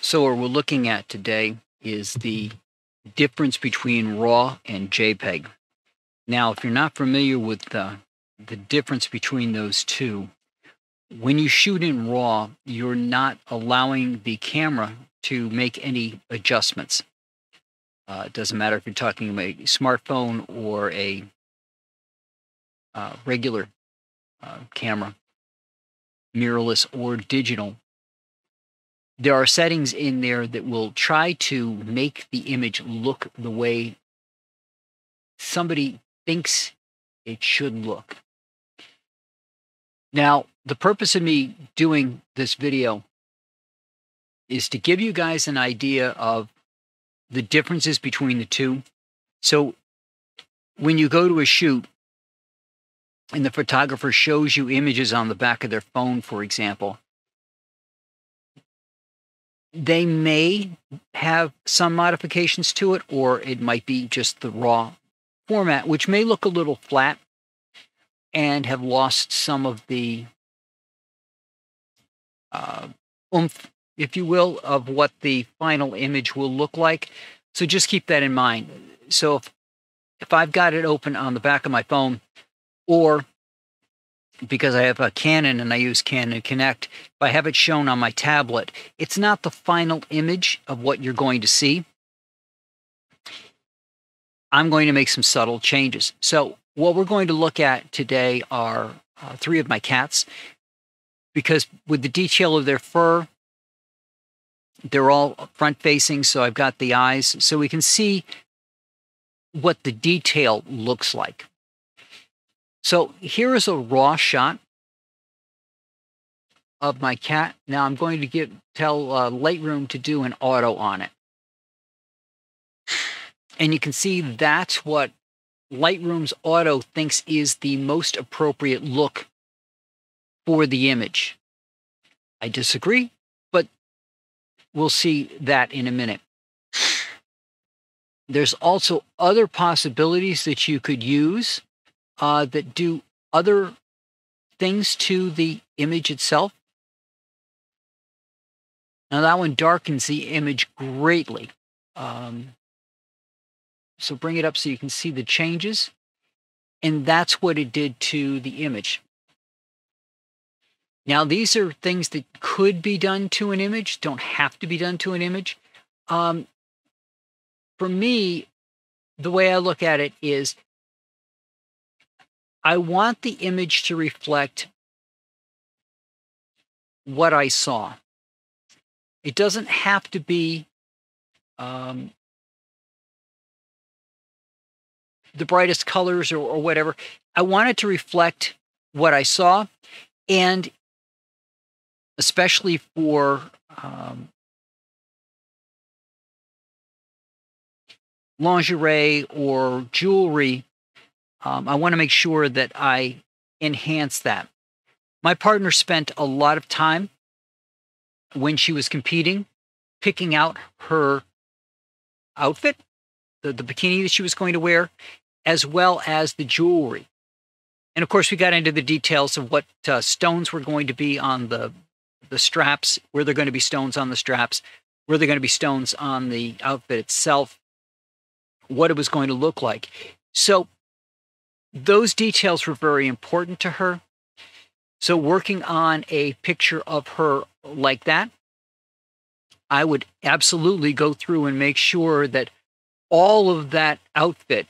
So what we're looking at today is the difference between RAW and JPEG. Now, if you're not familiar with the difference between those two, when you shoot in RAW, you're not allowing the camera to make any adjustments. It doesn't matter if you're talking about a smartphone or a regular camera, mirrorless or digital. There are settings in there that will try to make the image look the way somebody thinks it should look. Now, the purpose of me doing this video is to give you guys an idea of the differences between the two. So when you go to a shoot and the photographer shows you images on the back of their phone, for example, they may have some modifications to it, or it might be just the raw format, which may look a little flat and have lost some of the oomph, if you will, of what the final image will look like. So just keep that in mind. So if I've got it open on the back of my phone, or because I have a Canon and I use Canon Connect, if I have it shown on my tablet, it's not the final image of what you're going to see. I'm going to make some subtle changes. So what we're going to look at today are three of my cats, because with the detail of their fur, they're all front facing, so I've got the eyes, so we can see what the detail looks like. So here is a raw shot of my cat. Now I'm going to tell Lightroom to do an auto on it. And you can see that's what Lightroom's auto thinks is the most appropriate look for the image. I disagree, but we'll see that in a minute. There's also other possibilities that you could use that do other things to the image itself. Now that one darkens the image greatly. So bring it up so you can see the changes. And that's what it did to the image. Now these are things that could be done to an image, don't have to be done to an image. For me, the way I look at it is, I want the image to reflect what I saw. It doesn't have to be the brightest colors or whatever. I want it to reflect what I saw, and especially for lingerie or jewelry, I want to make sure that I enhance that. My partner spent a lot of time when she was competing picking out her outfit, the bikini that she was going to wear, as well as the jewelry. And of course, we got into the details of what stones were going to be on the straps, where they're going to be stones on the straps, where they're going to be stones on the outfit itself, what it was going to look like. So those details were very important to her. So working on a picture of her like that, I would absolutely go through and make sure that all of that outfit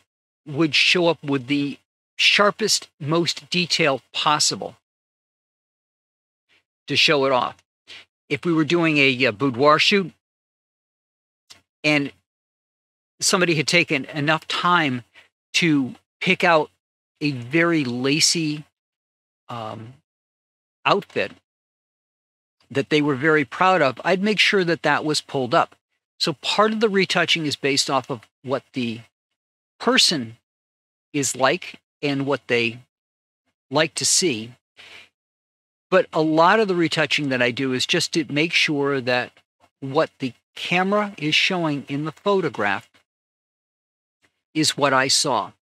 would show up with the sharpest, most detail possible to show it off. If we were doing a boudoir shoot and somebody had taken enough time to pick out a very lacy outfit that they were very proud of, I'd make sure that that was pulled up. So part of the retouching is based off of what the person is like and what they like to see. But a lot of the retouching that I do is just to make sure that what the camera is showing in the photograph is what I saw.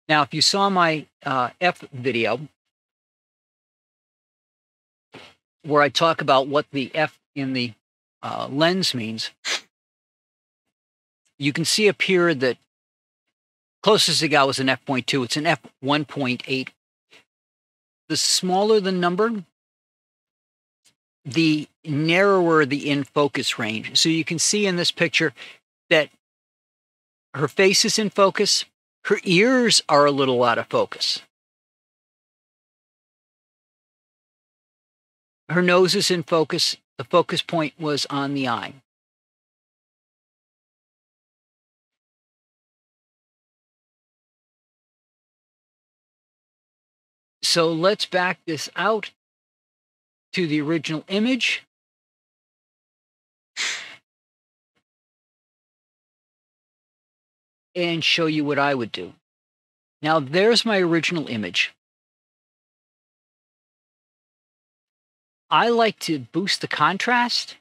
Now, if you saw my F video, where I talk about what the F in the lens means, you can see up here that closest it got was an f.2. It's an f1.8. The smaller the number, the narrower the in focus range. So you can see in this picture that her face is in focus. Her ears are a little out of focus. Her nose is in focus. The focus point was on the eye. So let's back this out to the original image. And show you what I would do. Now, there's my original image. I like to boost the contrast.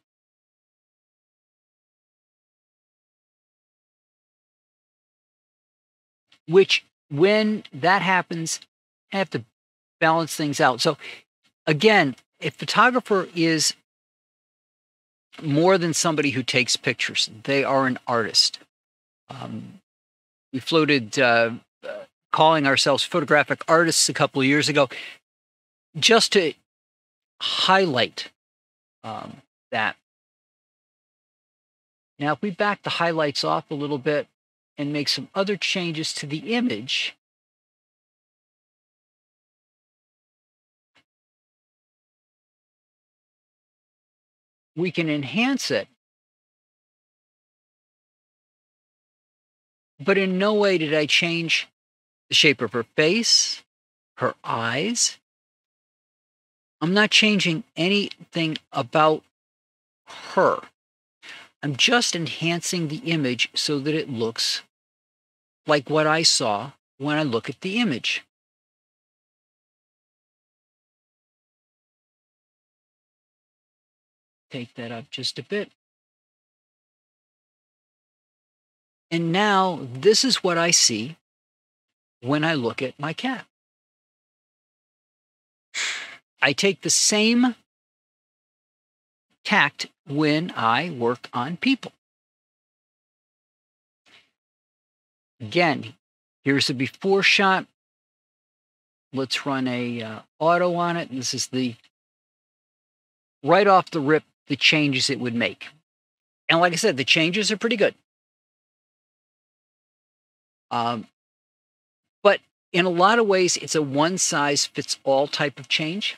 Which, when that happens, I have to balance things out. So, again, a photographer is more than somebody who takes pictures. They are an artist. We floated calling ourselves photographic artists a couple of years ago, just to highlight that. Now, if we back the highlights off a little bit and make some other changes to the image, we can enhance it. But in no way did I change the shape of her face, her eyes. I'm not changing anything about her. I'm just enhancing the image so that it looks like what I saw when I look at the image. Take that up just a bit. And now this is what I see when I look at my cat. I take the same tact when I work on people. Again, here's a before shot. Let's run a auto on it. This is the right off the rip, the changes it would make. And like I said, the changes are pretty good. But in a lot of ways, it's a one-size-fits-all type of change.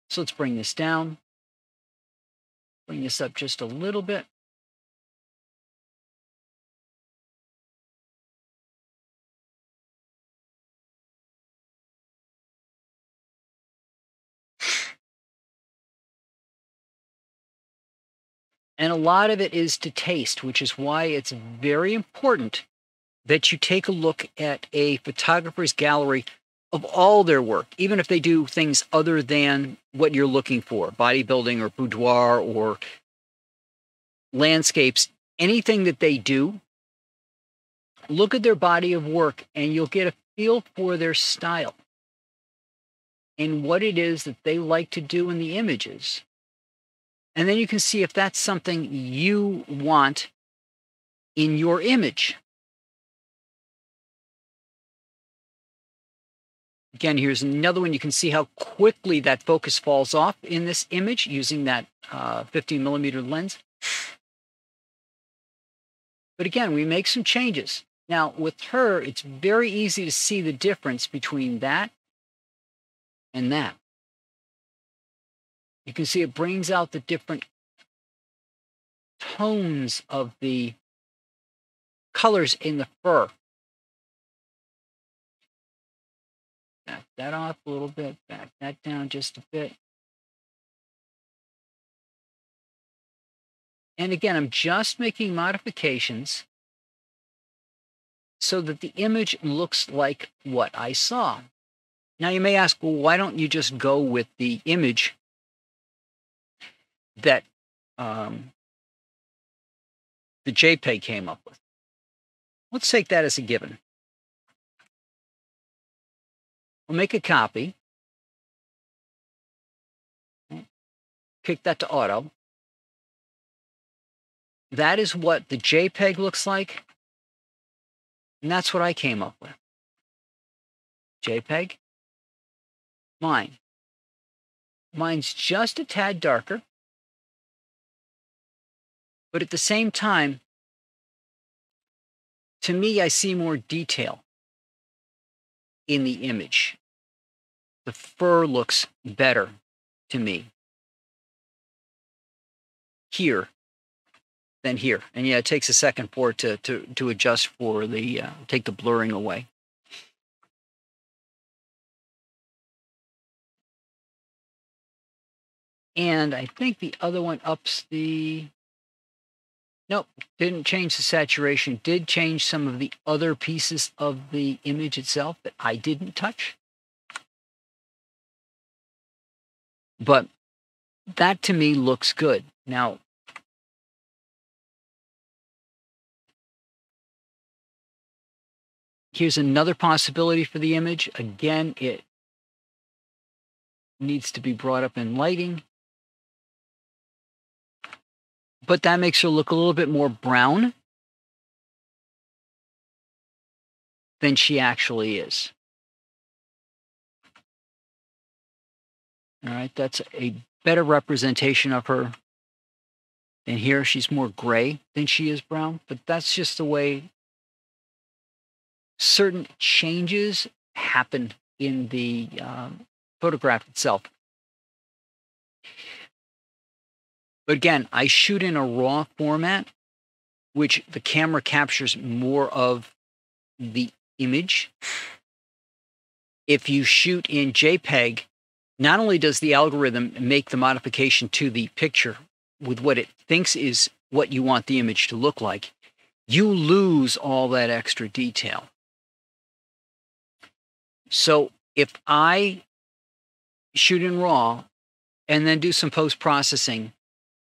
So let's bring this down. Bring this up just a little bit. And a lot of it is to taste, which is why it's very important that you take a look at a photographer's gallery of all their work, even if they do things other than what you're looking for, bodybuilding or boudoir or landscapes, anything that they do, look at their body of work and you'll get a feel for their style and what it is that they like to do in the images. And then you can see if that's something you want in your image. Again, here's another one. You can see how quickly that focus falls off in this image using that 15mm lens. But again, we make some changes. Now, with her, it's very easy to see the difference between that and that. You can see it brings out the different tones of the colors in the fur. Back that off a little bit, back that down just a bit. And again, I'm just making modifications so that the image looks like what I saw. Now you may ask, well, why don't you just go with the image that the JPEG came up with? Let's take that as a given. We'll make a copy. Kick that to auto. that is what the JPEG looks like. And that's what I came up with. JPEG. Mine. Mine's just a tad darker. But at the same time, to me, I see more detail in the image. The fur looks better to me here than here. And yeah, it takes a second for it to adjust for the, take the blurring away. And I think the other one ups the, nope, didn't change the saturation, did change some of the other pieces of the image itself that I didn't touch. But that to me looks good. Now, here's another possibility for the image. Again, it needs to be brought up in lighting. But that makes her look a little bit more brown than she actually is. All right, that's a better representation of her. And here she's more gray than she is brown, but that's just the way certain changes happen in the photograph itself. But again, I shoot in a RAW format, which the camera captures more of the image. If you shoot in JPEG, not only does the algorithm make the modification to the picture with what it thinks is what you want the image to look like, you lose all that extra detail. So if I shoot in RAW and then do some post-processing,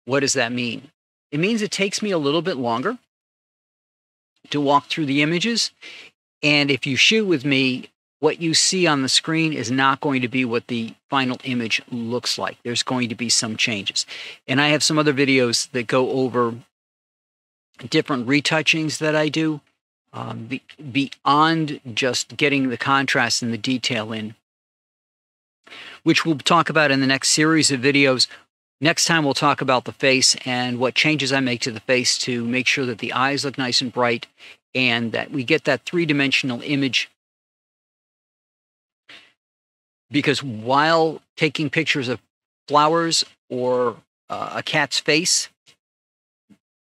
what does that mean? It means it takes me a little bit longer to walk through the images. And if you shoot with me, what you see on the screen is not going to be what the final image looks like. There's going to be some changes. And I have some other videos that go over different retouchings that I do, beyond just getting the contrast and the detail in, which we'll talk about in the next series of videos. Next time, we'll talk about the face and what changes I make to the face to make sure that the eyes look nice and bright and that we get that three-dimensional image. Because while taking pictures of flowers or a cat's face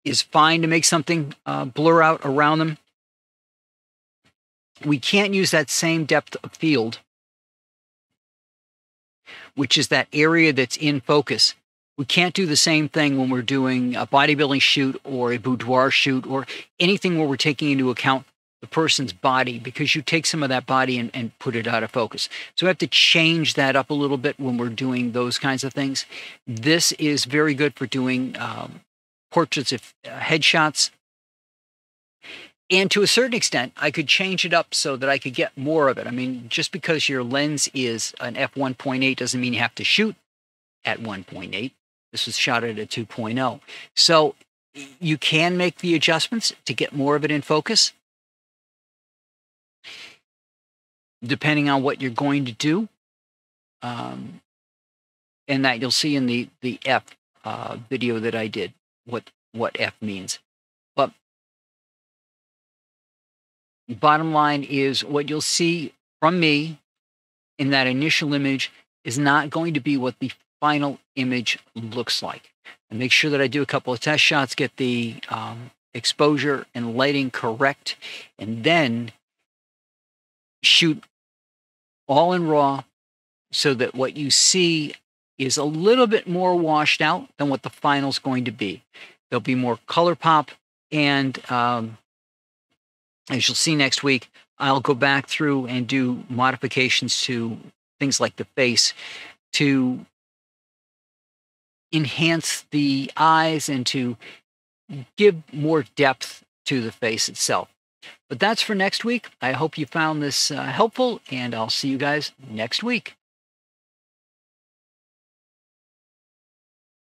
is fine to make something blur out around them, we can't use that same depth of field, which is that area that's in focus. We can't do the same thing when we're doing a bodybuilding shoot or a boudoir shoot or anything where we're taking into account the person's body, because you take some of that body and put it out of focus. So we have to change that up a little bit when we're doing those kinds of things. This is very good for doing portraits of headshots. And to a certain extent, I could change it up so that I could get more of it. I mean, just because your lens is an f1.8 doesn't mean you have to shoot at 1.8. This was shot at a 2.0. So you can make the adjustments to get more of it in focus, depending on what you're going to do. And that you'll see in the F video that I did, what F means. But bottom line is what you'll see from me in that initial image is not going to be what the final image looks like. And make sure that I do a couple of test shots, get the exposure and lighting correct, and then shoot all in RAW so that what you see is a little bit more washed out than what the final's going to be. There'll be more color pop, and as you'll see next week, I'll go back through and do modifications to things like the face to enhance the eyes and to give more depth to the face itself. But that's for next week. I hope you found this helpful, and I'll see you guys next week.